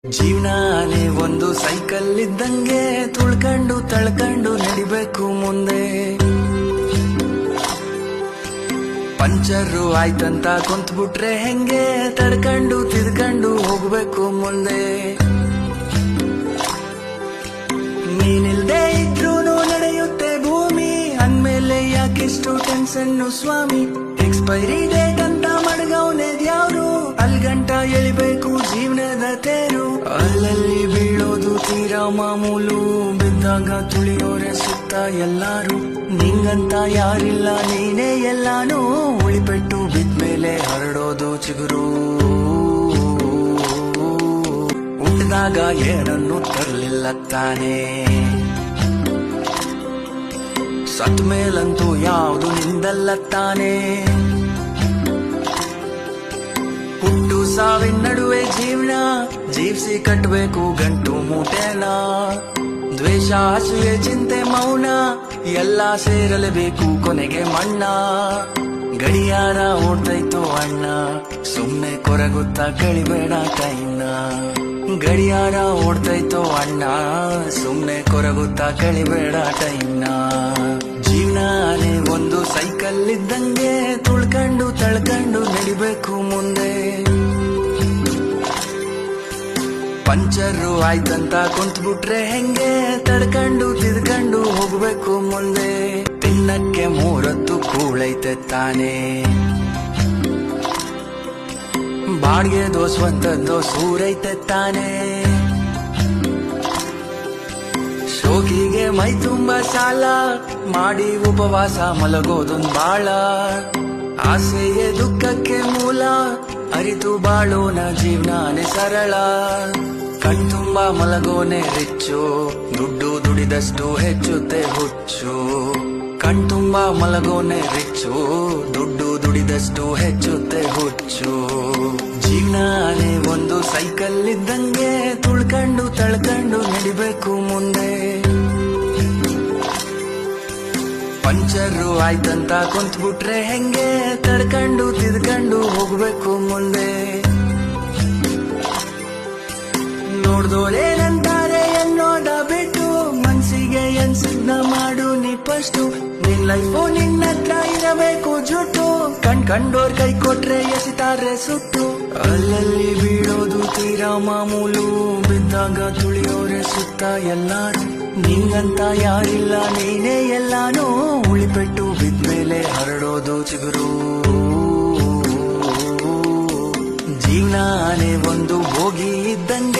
ಜೀವನಾನೇ ಒಂದು ಸೈಕಲ್ ಇದ್ದಂಗೆ ತುಳ್ಕೊಂಡು ತಳ್ಕೊಂಡು ನಡಿಬೇಕು ಮುಂದೆ. ಪಂಚರು ಆಯ್ತಂತ ಕುಂತ್ಬಿಟ್ರೆ ಹೆಂಗೆ ತಡ್ಕೊಂಡು ತಿದ್ಕೊಂಡು ಹೋಗ್ಬೇಕು ಮುಂದೆ. ನೀನಿಲ್ದೇ ಇದ್ರೂನು ನಡೆಯುತ್ತೆ ಭೂಮಿ, ಅಂದ್ಮೇಲೆ ಯಾಕಿಷ್ಟು ಟೆನ್ಷನ್ನು ಸ್ವಾಮಿ. ಎಕ್ಸ್ಪೈರಿ ಡೇಟ್ ಅಂತ ಮಡಗವನೆದ್ಯಾವ್ರು, ಅಲ್ಗಂಟ ಎಳಿಬೇಕು ಜೀವನದ ತೇರು. ಅಲ್ಲಲ್ಲಿ ಬೀಳೋದು ತೀರಾ ಮಾಮೂಲು, ಬಿದ್ದಾಗ ತುಳಿಯೋರೆ ಸುತ್ತ ಎಲ್ಲಾರು. ನಿಂಗಂತ ಯಾರಿಲ್ಲ ನೀನೇ ಎಲ್ಲಾನು, ಉಳಿಪೆಟ್ಟು ಬಿದ್ಮೇಲೆ ಹರಡೋದು ಚಿಗುರು. ಹುಟ್ಟಿದಾಗ ಏನನ್ನು ತರಲಿಲ್ಲ ತಾನೇ, ಸತ್ ಮೇಲಂತೂ ಯಾವುದು ನಿಂದಲ್ಲ ತಾನೇ. ಹುಟ್ಟು ಸಾವಿನ ನಡುವೆ ಜೀವನ ಜೀವಿಸಿ ಕಟ್ಟಬೇಕು ಗಂಟು ಮೂಟೆನ. ದ್ವೇಷ ಹಸುವೆ ಚಿಂತೆ ಮೌನ ಎಲ್ಲ ಸೇರಲೇಬೇಕು ಕೊನೆಗೆ ಮಣ್ಣ. ಗಡಿಯಾರ ಓಡ್ತೈತು ಅಣ್ಣ, ಸುಮ್ನೆ ಕೊರಗುತ್ತಾ ಕಳಿಬೇಡ ಟೈಮ್ನ. ಗಡಿಯಾರ ಓಡ್ತೈತೋ ಅಣ್ಣ, ಸುಮ್ನೆ ಕೊರಗುತ್ತಾ ಕಳಿಬೇಡ ಟೈಮ್ನ. ಜೀವನಾನೇ ಒಂದು ಸೈಕಲ್ ಇದ್ದಂಗೆ ತುಳ್ಕೊಂಡು ತಳ್ಕೊಂಡು ನಡಿಬೇಕು ಮುಂದೆ. ಪಂಚರು ಆಯ್ತಂತ ಕುಂತ್ಬಿಟ್ರೆ ಹೆಂಗೆ ತಡ್ಕೊಂಡು ತಿದ್ಕೊಂಡು ಹೋಗ್ಬೇಕು ಮುಂದೆ. ತಿನ್ನಕ್ಕೆ ಮೂರತ್ತು ಕೂಳೈತೆ ತಾನೇ, ಬಾಡ್ಗೆದೋ ಸ್ವಂತದ್ದೋ ಸೂರೈತೆ ತಾನೇ. ಶೋಕಿಗೆ ಮೈ ತುಂಬ ಸಾಲ ಮಾಡಿ ಉಪವಾಸ ಮಲಗೋದೊಂದ್ ಬಾಳ. ಆಸೆಯೇ ದುಃಖಕ್ಕೆ ಮೂಲ, ಅರಿತು ಬಾಳೋನ ಜೀವನಾನೇ ಸರಳ. ಕಣ್ತುಂಬ ಮಲಗೋನೆ ರಿಚ್ಚು, ದುಡ್ಡು ದುಡಿದಷ್ಟು ಹೆಚ್ಚುತ್ತೆ ಹುಚ್ಚು. ಕಣ್ತುಂಬ ಮಲಗೋನೆ ರಿಚ್ಚು, ದುಡ್ಡು ದುಡಿದಷ್ಟು ಹೆಚ್ಚುತ್ತೆ ಹುಚ್ಚು. ಜೀವನಾನೇ ಒಂದು ಸೈಕಲ್ ಇದ್ದಂಗೆ ತುಳ್ಕೊಂಡು ತಳ್ಕೊಂಡು ನಡಿಬೇಕು ಮುಂದೆ. ಪಂಚರು ಆಯ್ತಂತ ಕುಂತ್ಬಿಟ್ರೆ ಹೆಂಗೆ ತಡ್ಕೊಂಡು ತಿದ್ಕೊಂಡು ಹೋಗ್ಬೇಕು ಮುಂದೆ. ನೋಡ್ದೋರೇನಂತಾರೆ ಅನ್ನೋದ ಬಿಟ್ಟು, ಮನ್ಸಿಗೆ ಎನ್ಸಿದ್ನ ಮಾಡು ನೀ ಫಸ್ಟು. ನಿನ್ ಲೈಫು ನಿನ್ನ ಹತ್ರ ಇರಬೇಕು ಜುಟ್ಟು, ಕಂಡೋರ್ ಕೈ ಕೊಟ್ರೆ ಎಸಿತಾರೆ ಸುಟ್ಟು. ಅಲ್ಲಲ್ಲಿ ಬೀಳೋದು ತೀರಾ ಮಾಮೂಲು, ಬಿದ್ದಾಗ ತುಳಿಯೋರೆ ಸುತ್ತ ಎಲ್ಲಾರು. ನಿಂಗಂತ ಯಾರಿಲ್ಲ ನೀನೇ ಎಲ್ಲಾನು, ಉಳಿಪೆಟ್ಟು ಬಿದ್ಮೇಲೆ ಹರಡೋದು ಚಿಗುರು. ಜೀವನಾನೇ ಒಂದು ಹೋಗಿ ಇದ್ದಂಗೆ